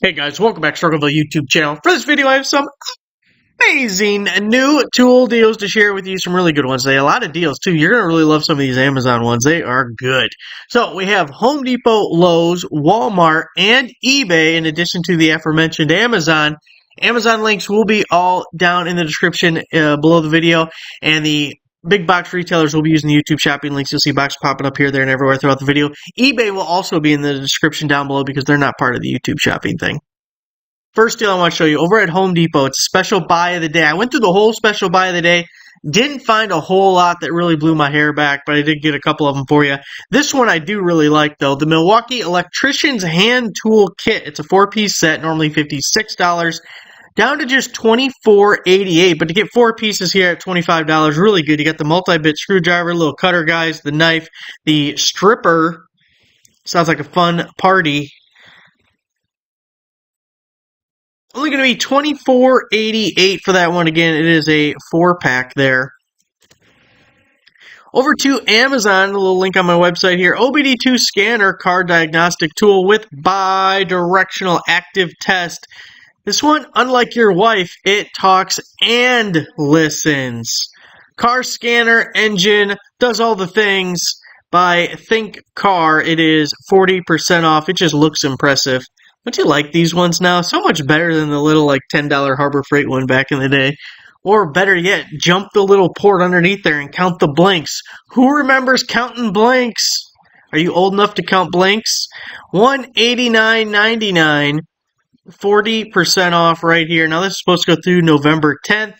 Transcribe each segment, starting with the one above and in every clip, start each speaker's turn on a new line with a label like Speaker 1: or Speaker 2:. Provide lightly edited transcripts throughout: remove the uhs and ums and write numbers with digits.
Speaker 1: Hey guys, welcome back to Struggleville YouTube channel. For this video, I have some amazing new tool deals to share with you. Some really good ones today. A lot of deals too. You're going to really love some of these Amazon ones. They are good. So we have Home Depot, Lowe's, Walmart, and eBay in addition to the aforementioned Amazon. Amazon links will be all down in the description below the video, and the big box retailers will be using the YouTube shopping links. You'll see boxes popping up here, there, and everywhere throughout the video. eBay will also be in the description down below because they're not part of the YouTube shopping thing. First deal I want to show you, over at Home Depot, it's a special buy of the day. I went through the whole special buy of the day. Didn't find a whole lot that really blew my hair back, but I did get a couple of them for you. This one I do really like, though. The Milwaukee Electrician's Hand Tool Kit. It's a 4-piece set, normally $56. Down to just $24.88, but to get 4 pieces here at $25, really good. You got the multi-bit screwdriver, little cutter guys, the knife, the stripper. Sounds like a fun party. Only going to be $24.88 for that one. Again, it is a 4-pack there. Over to Amazon, a little link on my website here. OBD2 scanner car diagnostic tool with bi-directional active test. This one, unlike your wife, it talks and listens. Car scanner, engine, does all the things. By Think Car, it is 40% off. It just looks impressive. Don't you like these ones now? So much better than the little $10 Harbor Freight one back in the day. Or better yet, jump the little port underneath there and count the blanks. Who remembers counting blanks? Are you old enough to count blanks? $189.99. 40% off right here. Now this is supposed to go through November 10th.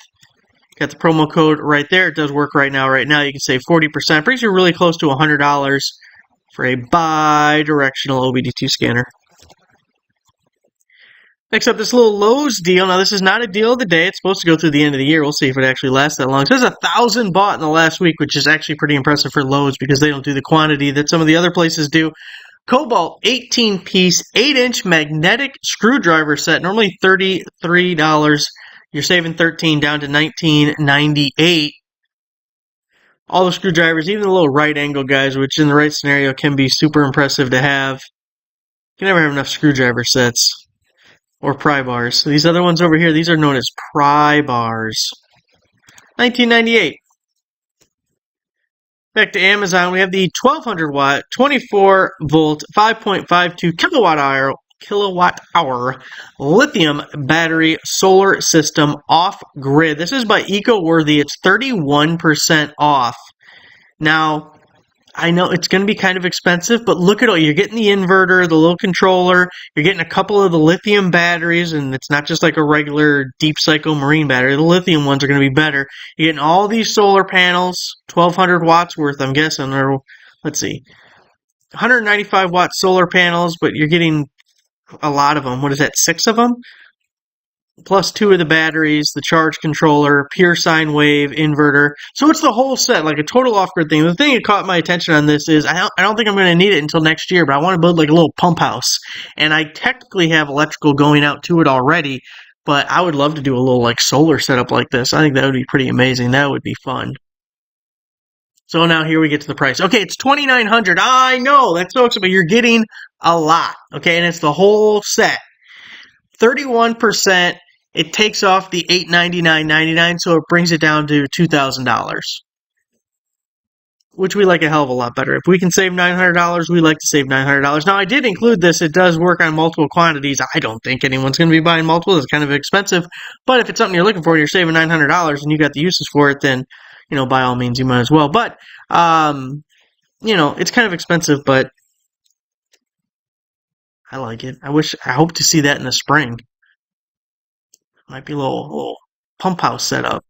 Speaker 1: Got the promo code right there. It does work right now. Right now you can save 40%. Brings you really close to $100 for a bi-directional OBD2 scanner. Next up, this little Lowe's deal. Now, this is not a deal of the day. It's supposed to go through the end of the year. We'll see if it actually lasts that long. So there's 1,000 bought in the last week, which is actually pretty impressive for Lowe's because they don't do the quantity that some of the other places do. Cobalt 18-piece, 8-inch magnetic screwdriver set. Normally $33. You're saving $13 down to $19.98. All the screwdrivers, even the little right angle guys, which in the right scenario can be super impressive to have. You can never have enough screwdriver sets. Or pry bars. So these other ones over here, these are known as pry bars. $19.98. Back to Amazon, we have the 1200 watt, 24 volt, 5.52 kilowatt hour lithium battery solar system off grid. This is by EcoWorthy. It's 31% off. Now, I know it's going to be kind of expensive, but look at all. You're getting the inverter, the little controller, you're getting a couple of the lithium batteries, and it's not just like a regular Deep Cycle marine battery. The lithium ones are going to be better. You're getting all these solar panels, 1,200 watts worth, I'm guessing, or let's see, 195 watt solar panels, but you're getting a lot of them. What is that, 6 of them? Plus 2 of the batteries, the charge controller, pure sine wave, inverter. So it's the whole set, like a total off-grid thing. The thing that caught my attention on this is I don't think I'm going to need it until next year, but I want to build like a little pump house. And I technically have electrical going out to it already, but I would love to do a little solar setup like this. I think that would be pretty amazing. That would be fun. So now here we get to the price. Okay, it's $2,900. I know, that's so expensive, but you're getting a lot. Okay, and it's the whole set. 31%. It takes off the $899.99, so it brings it down to $2,000, which we like a hell of a lot better. If we can save $900, we like to save $900. Now, I did include this. It does work on multiple quantities. I don't think anyone's going to be buying multiple. It's kind of expensive, but if it's something you're looking for and you're saving $900 and you got the uses for it, then, by all means, you might as well. But, it's kind of expensive, but I like it. I hope to see that in the spring. Might be a little pump house setup.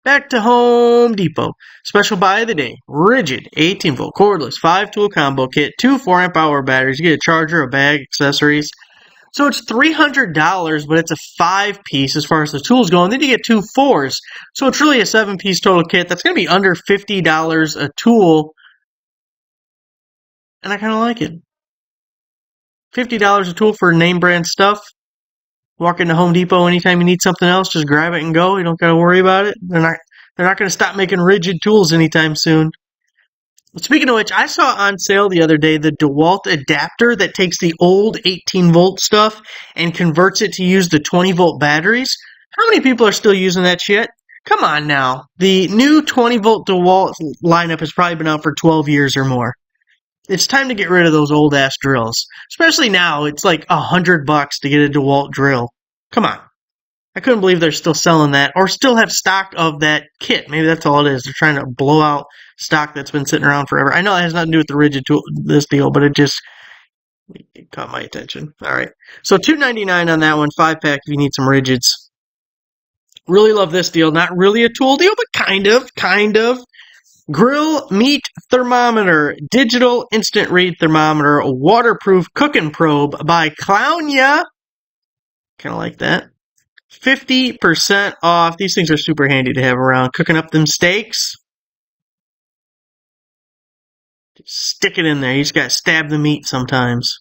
Speaker 1: Back to Home Depot. Special buy of the day. Rigid 18-volt cordless 5-tool combo kit. 2 4-amp hour batteries. You get a charger, a bag, accessories. So it's $300, but it's a 5-piece as far as the tools go. And then you get 2 4s. So it's really a 7-piece total kit. That's going to be under $50 a tool. And I kind of like it. $50 a tool for name brand stuff. Walk into Home Depot anytime you need something else, just grab it and go. You don't got to worry about it. They're not going to stop making rigid tools anytime soon. Speaking of which, I saw on sale the other day the DeWalt adapter that takes the old 18 volt stuff and converts it to use the 20 volt batteries. How many people are still using that shit? Come on now. The new 20 volt DeWalt lineup has probably been out for 12 years or more. It's time to get rid of those old ass drills. Especially now, it's like $100 to get a DeWalt drill. Come on. I couldn't believe they're still selling that or still have stock of that kit. Maybe that's all it is. They're trying to blow out stock that's been sitting around forever. I know it has nothing to do with the rigid tool, this deal, but it caught my attention. All right. So $2.99 on that one, 5-pack if you need some rigids. Really love this deal. Not really a tool deal, but kind of. Grill meat thermometer, digital instant read thermometer, waterproof cooking probe by Clownya. Kind of like that. 50% off. These things are super handy to have around. Cooking up them steaks. Just stick it in there. You just got to stab the meat sometimes.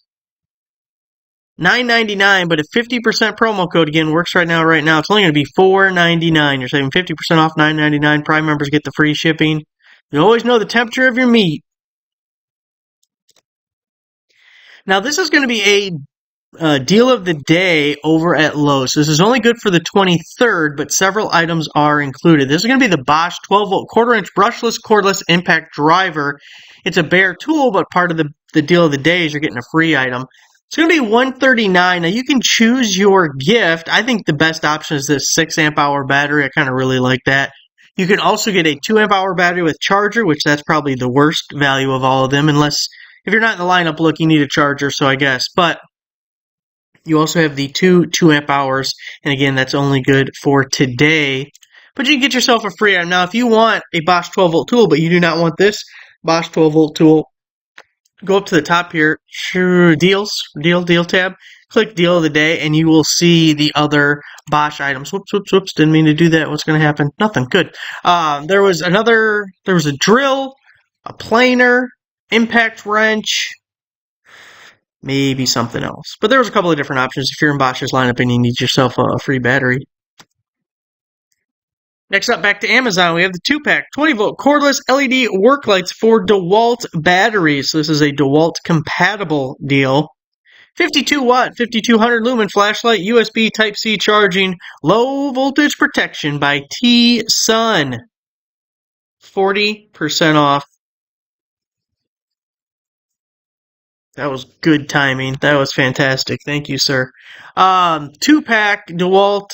Speaker 1: $9.99, but a 50% promo code again works right now. It's only going to be $4.99. You're saving 50% off $9.99. Prime members get the free shipping. You always know the temperature of your meat. Now, this is going to be a deal of the day over at Lowe's. This is only good for the 23rd, but several items are included. This is going to be the Bosch 12-volt quarter-inch brushless cordless impact driver. It's a bare tool, but part of the deal of the day is you're getting a free item. It's going to be $139. Now, you can choose your gift. I think the best option is this 6 amp hour battery. I kind of really like that. You can also get a 2 amp hour battery with charger, which that's probably the worst value of all of them, unless if you're not in the lineup, look, you need a charger, so I guess. But you also have the 2 amp hours, and again, that's only good for today. But you can get yourself a free item. Now, if you want a Bosch 12-volt tool, but you do not want this Bosch 12-volt tool, go up to the top here, deal tab, click deal of the day, and you will see the other Bosch items. Whoops, didn't mean to do that. What's going to happen? Nothing, good. There was a drill, a planer, impact wrench, maybe something else. But there was a couple of different options if you're in Bosch's lineup and you need yourself a free battery. Next up, back to Amazon, we have the 2-pack 20-volt cordless LED work lights for DeWalt batteries. So this is a DeWalt compatible deal. 52-watt, 5200 lumen flashlight, USB Type-C charging, low voltage protection by T-Sun. 40% off. That was good timing. That was fantastic. Thank you, sir. 2-pack DeWalt.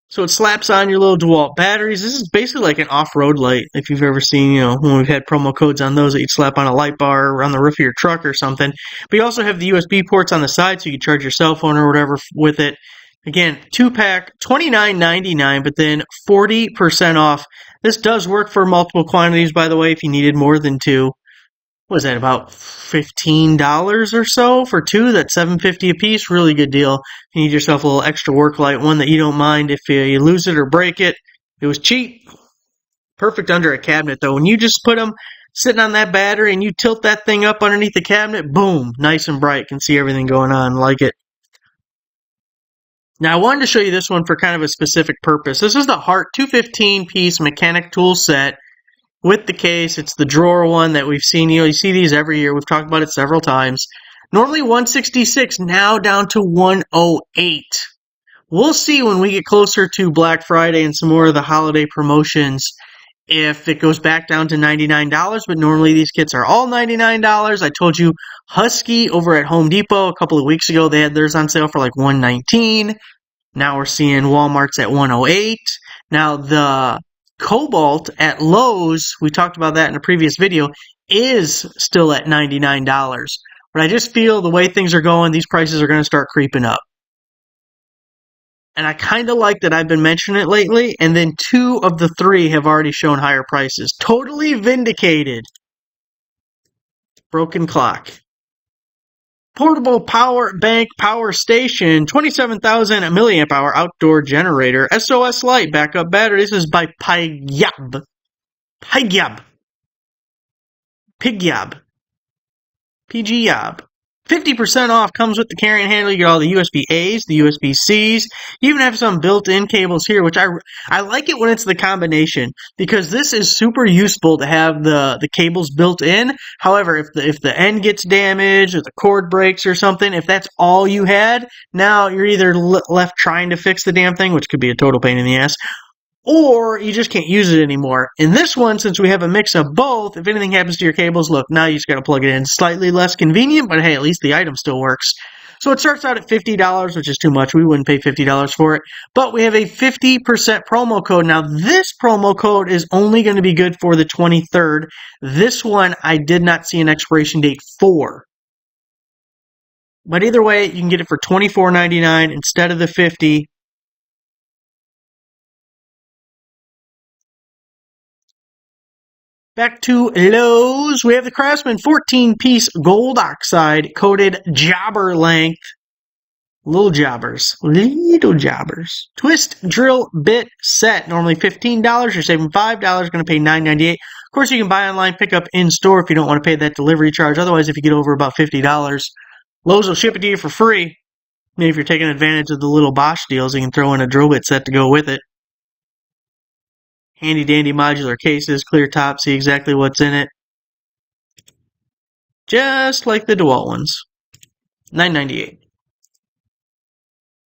Speaker 1: So it slaps on your little DeWalt batteries. This is basically like an off-road light. If you've ever seen, when we've had promo codes on those that you'd slap on a light bar or on the roof of your truck or something. But you also have the USB ports on the side so you can charge your cell phone or whatever with it. Again, 2-pack, $29.99, but then 40% off. This does work for multiple quantities, by the way, if you needed more than 2. What is that, about $15 or so for 2? That's $7.50 a piece. Really good deal. You need yourself a little extra work light, one that you don't mind if you lose it or break it. It was cheap. Perfect under a cabinet, though. When you just put them sitting on that battery and you tilt that thing up underneath the cabinet, boom, nice and bright. Can see everything going on. Like it. Now, I wanted to show you this one for kind of a specific purpose. This is the Hart 215-piece mechanic tool set. With the case, it's the drawer one that we've seen. You see these every year. We've talked about it several times. Normally $166, now down to $108. We'll see when we get closer to Black Friday and some more of the holiday promotions if it goes back down to $99. But normally these kits are all $99. I told you Husky over at Home Depot a couple of weeks ago, they had theirs on sale for like $119. Now we're seeing Walmart's at $108. Now the Cobalt at Lowe's, we talked about that in a previous video, is still at $99. But I just feel the way things are going, these prices are going to start creeping up. And I kind of like that I've been mentioning it lately, and then 2 of the 3 have already shown higher prices. Totally vindicated. Broken clock. Portable power bank power station, 27,000 milliamp hour outdoor generator, SOS light backup battery. This is by Pygyab. Pygyab. PGYAB. 50% off comes with the carrying handle. You get all the USB-A's, the USB-C's. You even have some built-in cables here, which I like it when it's the combination because this is super useful to have the cables built in. However, if the end gets damaged or the cord breaks or something, if that's all you had, now you're either left trying to fix the damn thing, which could be a total pain in the ass, or you just can't use it anymore. In this one, since we have a mix of both, if anything happens to your cables, look, now you just gotta plug it in. Slightly less convenient, but hey, at least the item still works. So it starts out at $50, which is too much. We wouldn't pay $50 for it. But we have a 50% promo code. Now, this promo code is only going to be good for the 23rd. This one, I did not see an expiration date for. But either way, you can get it for $24.99 instead of the $50. Back to Lowe's, we have the Craftsman 14-piece gold oxide coated jobber length. Little jobbers. Twist drill bit set. Normally $15. You're saving $5. Going to pay $9.98. Of course, you can buy online, pick up in store if you don't want to pay that delivery charge. Otherwise, if you get over about $50, Lowe's will ship it to you for free. Maybe if you're taking advantage of the little Bosch deals, you can throw in a drill bit set to go with it. Handy dandy modular cases, clear top, see exactly what's in it. Just like the DeWalt ones. $9.98.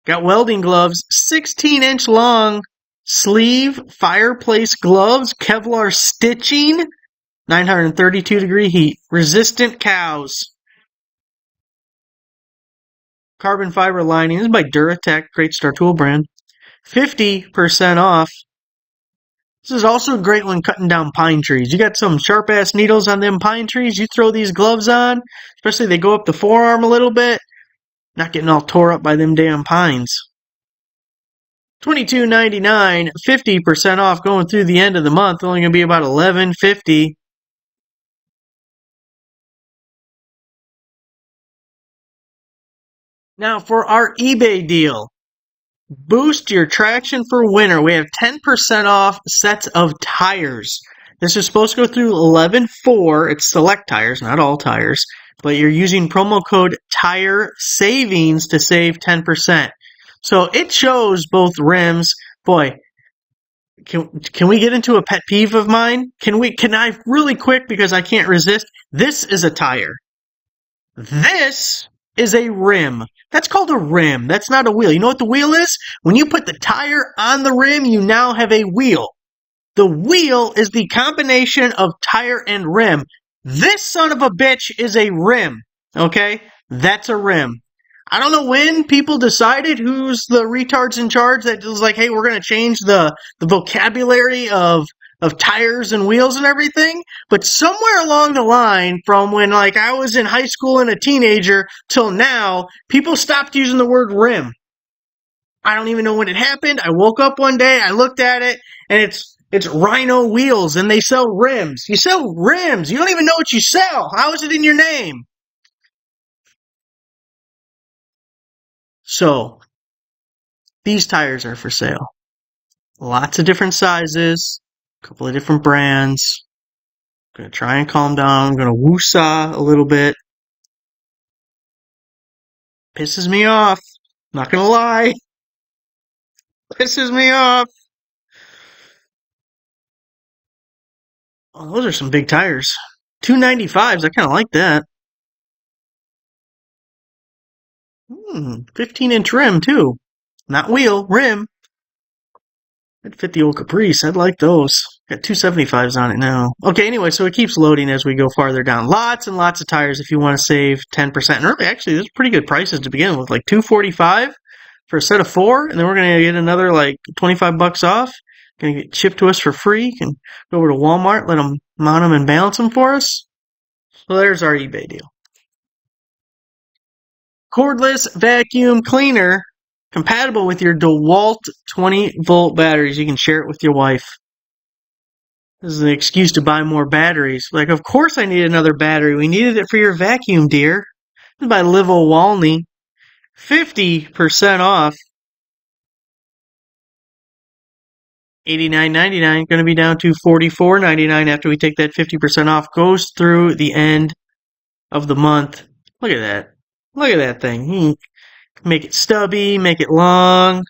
Speaker 1: Got welding gloves, 16-inch long sleeve fireplace gloves, Kevlar stitching, 932 degree heat, resistant cows. Carbon fiber lining, this is by Duratec, great Star Tool brand. 50% off. This is also great when cutting down pine trees. You got some sharp-ass needles on them pine trees. You throw these gloves on, especially they go up the forearm a little bit. Not getting all tore up by them damn pines. $22.99, 50% off going through the end of the month. Only going to be about $11.50. Now for our eBay deal. Boost your traction for winter. We have 10% off sets of tires. This is supposed to go through 11/4. It's select tires, not all tires. But you're using promo code TIRE SAVINGS to save 10%. So it shows both rims. Boy, can we get into a pet peeve of mine? Can I really quick because I can't resist? This is a tire. This is a rim. That's called a rim. That's not a wheel. You know what the wheel is? When you put the tire on the rim, you now have a wheel. The wheel is the combination of tire and rim. This son of a bitch is a rim. Okay? That's a rim. I don't know when people decided who's the retards in charge that was like, hey, we're going to change the vocabulary of tires and wheels and everything. But somewhere along the line, from when like I was in high school and a teenager till now, people stopped using the word rim. I don't even know when it happened. I woke up one day, I looked at it, and it's Rhino Wheels, and they sell rims. You sell rims. You don't even know what you sell. How is it in your name? So, these tires are for sale. Lots of different sizes, a couple of different brands. I'm going to try and calm down. I'm going to woo-saw a little bit. Pisses me off. Not going to lie. Pisses me off. Oh, those are some big tires. 295s. I kind of like that. 15-inch rim, too. Not wheel, rim. That'd fit the old Caprice. I'd like those. Got 275s on it now. Okay, anyway, so it keeps loading as we go farther down. Lots and lots of tires if you want to save 10%. And really, actually, those are pretty good prices to begin with. Like $245 for a set of 4, and then we're going to get another like $25 off. Going to get shipped to us for free. You can go over to Walmart, let them mount them and balance them for us. So there's our eBay deal. Cordless vacuum cleaner, compatible with your DeWalt 20-volt batteries. You can share it with your wife. This is an excuse to buy more batteries. Like, of course I need another battery. We needed it for your vacuum, dear. This is by Liv O'Walney. 50% off. $89.99, going to be down to $44.99 after we take that 50% off. Goes through the end of the month. Look at that. Look at that thing. You can make it stubby, make it long.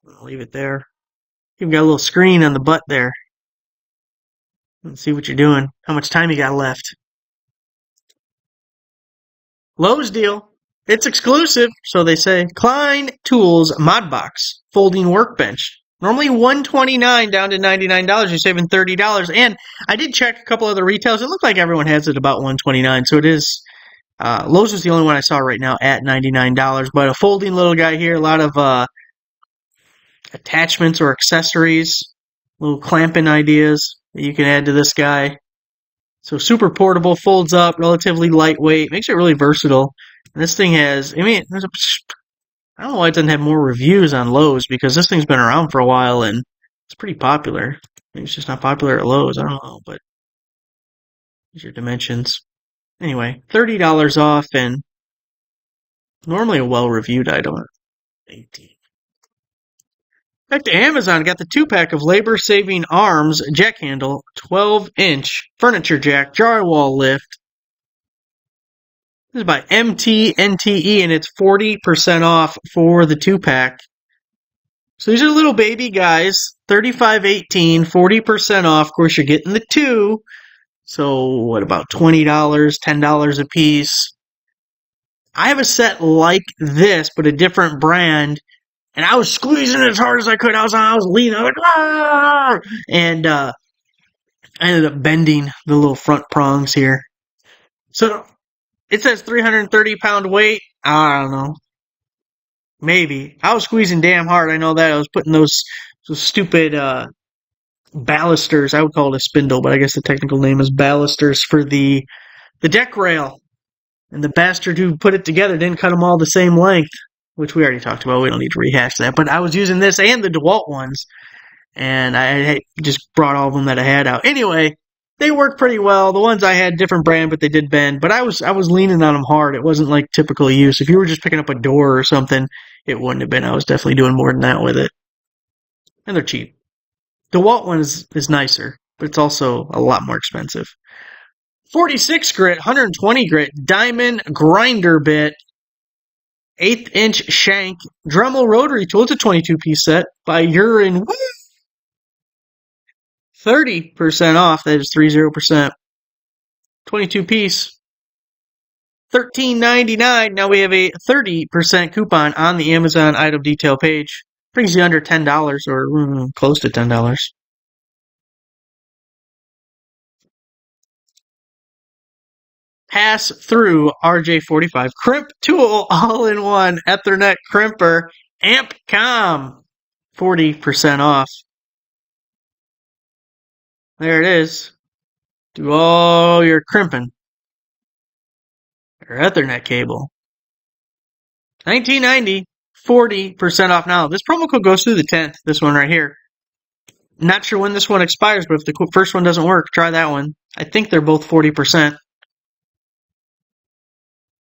Speaker 1: I'll leave it there. You've got a little screen on the butt there. Let's see what you're doing. How much time you got left. Lowe's deal. It's exclusive, so they say. Klein Tools Mod Box Folding Workbench. Normally $129 down to $99. You're saving $30. And I did check a couple other retailers. It looked like everyone has it about $129. So it is. Lowe's is the only one I saw right now at $99. But a folding little guy here. A lot of attachments or accessories. Little clamping ideas that you can add to this guy. So super portable, folds up, relatively lightweight, makes it really versatile. And this thing has, I don't know why it doesn't have more reviews on Lowe's, because this thing's been around for a while and it's pretty popular. Maybe it's just not popular at Lowe's, I don't know, but these are dimensions. Anyway, $30 off and normally a well-reviewed item. 18. Back to Amazon, got the 2-pack of labor-saving arms jack handle, 12-inch furniture jack, drywall lift. This is by MTNTE, and it's 40% off for the 2-pack. So these are little baby guys, $35.18, 40% off. Of course, you're getting the 2. So what, about $20, $10 a piece. I have a set like this, but a different brand. And I was squeezing it as hard as I could. I was leaning. I was like, ah! And I ended up bending the little front prongs here. So it says 330-pound weight. I don't know. Maybe. I was squeezing damn hard. I know that. I was putting those stupid ballisters. I would call it a spindle, but I guess the technical name is ballisters for the deck rail. And the bastard who put it together didn't cut them all the same length, which we already talked about. We don't need to rehash that. But I was using this and the DeWalt ones, and I just brought all of them that I had out. Anyway, they worked pretty well. The ones I had, different brand, but they did bend. But I was leaning on them hard. It wasn't like typical use. If you were just picking up a door or something, it wouldn't have been. I was definitely doing more than that with it. And they're cheap. DeWalt one is nicer, but it's also a lot more expensive. 46 grit, 120 grit, diamond grinder bit, 1/8-inch shank, Dremel rotary tool. It's a 22-piece set by Urine. 30% off. That is 30%. 22-piece. $13.99. Now we have a 30% coupon on the Amazon item detail page. Brings you under $10 or close to $10. Pass through RJ45 crimp tool, all-in-one Ethernet crimper, AmpCom, 40% off. There it is. Do all your crimping. Your Ethernet cable. $19.90, 40% off now. This promo code goes through the 10th. This one right here. Not sure when this one expires, but if the first one doesn't work, try that one. I think they're both 40%.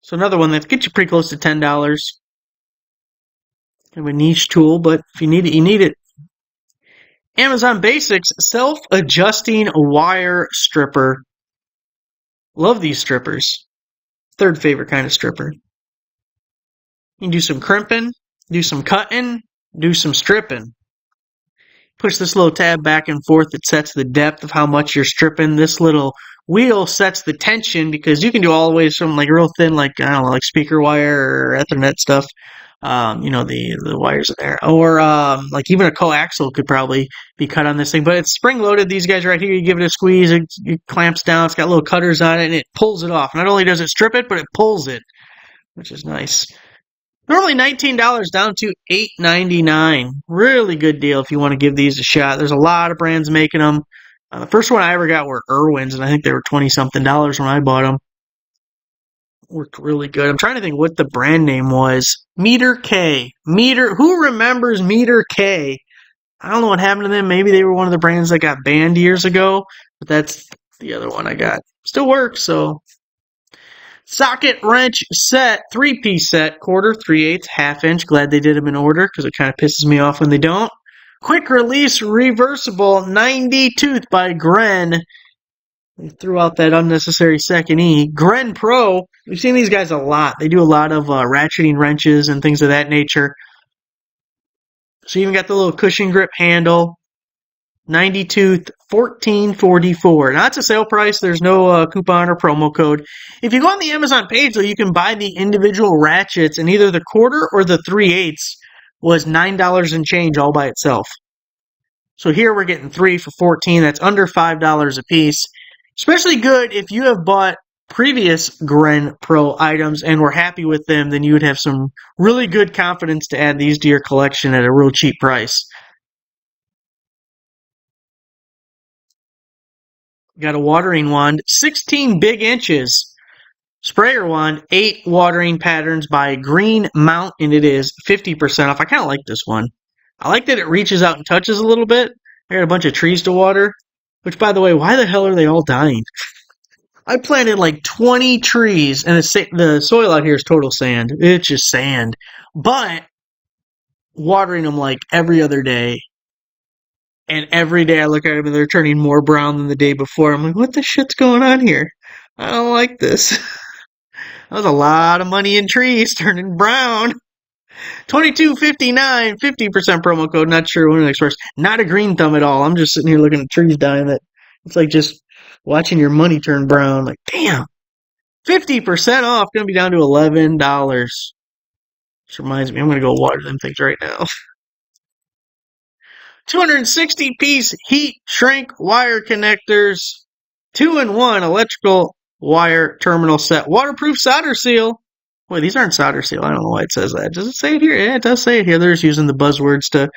Speaker 1: So another one that gets you pretty close to $10. Kind of a niche tool, but if you need it, you need it. Amazon Basics self-adjusting wire stripper. Love these strippers. Third favorite kind of stripper. You can do some crimping, do some cutting, do some stripping. Push this little tab back and forth. It sets the depth of how much you're stripping. This little wheel sets the tension, because you can do all the way from like real thin, like, I don't know, like speaker wire or Ethernet stuff. The wires in there. Or like even a coaxial could probably be cut on this thing. But it's spring loaded. These guys right here, you give it a squeeze, it clamps down. It's got little cutters on it, and it pulls it off. Not only does it strip it, but it pulls it, which is nice. Normally $19 down to $8.99. Really good deal if you want to give these a shot. There's a lot of brands making them. The first one I ever got were Irwin's, and I think they were $20-something when I bought them. Worked really good. I'm trying to think what the brand name was. Meter K. Who remembers Meter K? I don't know what happened to them. Maybe they were one of the brands that got banned years ago, but that's the other one I got. Still works, so. Socket wrench set, 3-piece set, quarter, 3/8, half-inch. Glad they did them in order, because it kind of pisses me off when they don't. Quick release reversible 90 tooth by Gren. They threw out that unnecessary second E. Gren Pro. We've seen these guys a lot. They do a lot of ratcheting wrenches and things of that nature. So you even got the little cushion grip handle. 92 1444. Now that's a sale price. There's no coupon or promo code. If you go on the Amazon page, though, you can buy the individual ratchets, and either the quarter or the 3/8 was $9 and change all by itself. So here we're getting 3 for 14. That's under $5 a piece. Especially good if you have bought previous Gren Pro items and were happy with them, then you would have some really good confidence to add these to your collection at a real cheap price. Got a watering wand, 16 big inches. Sprayer wand, 8 watering patterns by Green Mountain. It is 50% off. I kind of like this one. I like that it reaches out and touches a little bit. I got a bunch of trees to water. Which, by the way, why the hell are they all dying? I planted like 20 trees, and the soil out here is total sand. It's just sand. But watering them like every other day. And every day I look at them and they're turning more brown than the day before. I'm like, what the shit's going on here? I don't like this. That was a lot of money in trees turning brown. $22.59, 50% promo code. Not sure when it expires. Not a green thumb at all. I'm just sitting here looking at trees dying. That it's like just watching your money turn brown. Like, damn. 50% off. Going to be down to $11. Which reminds me, I'm going to go water them things right now. 260-piece heat shrink wire connectors. 2-in-1 electrical wire terminal set. Waterproof solder seal. Boy, these aren't solder seal. I don't know why it says that. Does it say it here? Yeah, it does say it here. They're just using the buzzwords to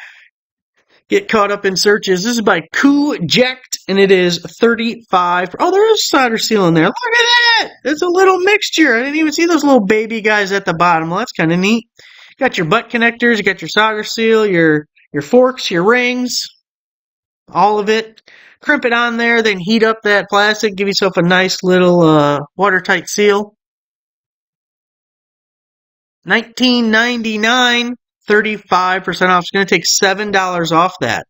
Speaker 1: get caught up in searches. This is by Cooject, and it is 35. Oh, there is solder seal in there. Look at that! It's a little mixture. I didn't even see those little baby guys at the bottom. Well, that's kind of neat. You got your butt connectors. You got your solder seal, your forks, your rings, all of it. Crimp it on there, then heat up that plastic. Give yourself a nice little watertight seal. $19.99, 35% off. It's going to take $7 off that.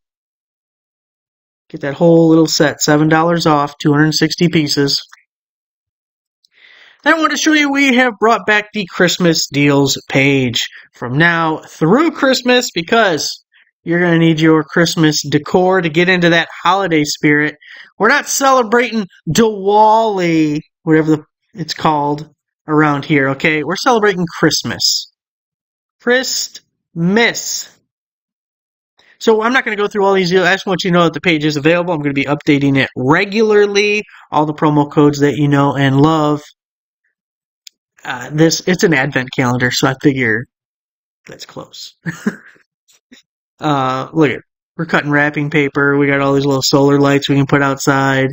Speaker 1: Get that whole little set, $7 off, 260 pieces. Then I want to show you we have brought back the Christmas deals page from now through Christmas, because you're going to need your Christmas decor to get into that holiday spirit. We're not celebrating Diwali, whatever it's called around here, okay? We're celebrating Christmas. Christmas. So I'm not going to go through all these deals. I just want you to know that the page is available. I'm going to be updating it regularly. All the promo codes that you know and love. It's an advent calendar, so I figure that's close. Look at, we're cutting wrapping paper. We got all these little solar lights we can put outside.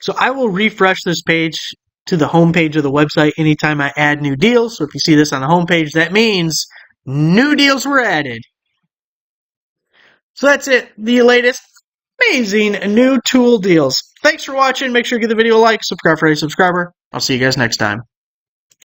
Speaker 1: So I will refresh this page to the homepage of the website anytime I add new deals. So if you see this on the homepage, that means new deals were added. So that's it. The latest amazing new tool deals. Thanks for watching. Make sure you give the video a like, subscribe for a subscriber. I'll see you guys next time.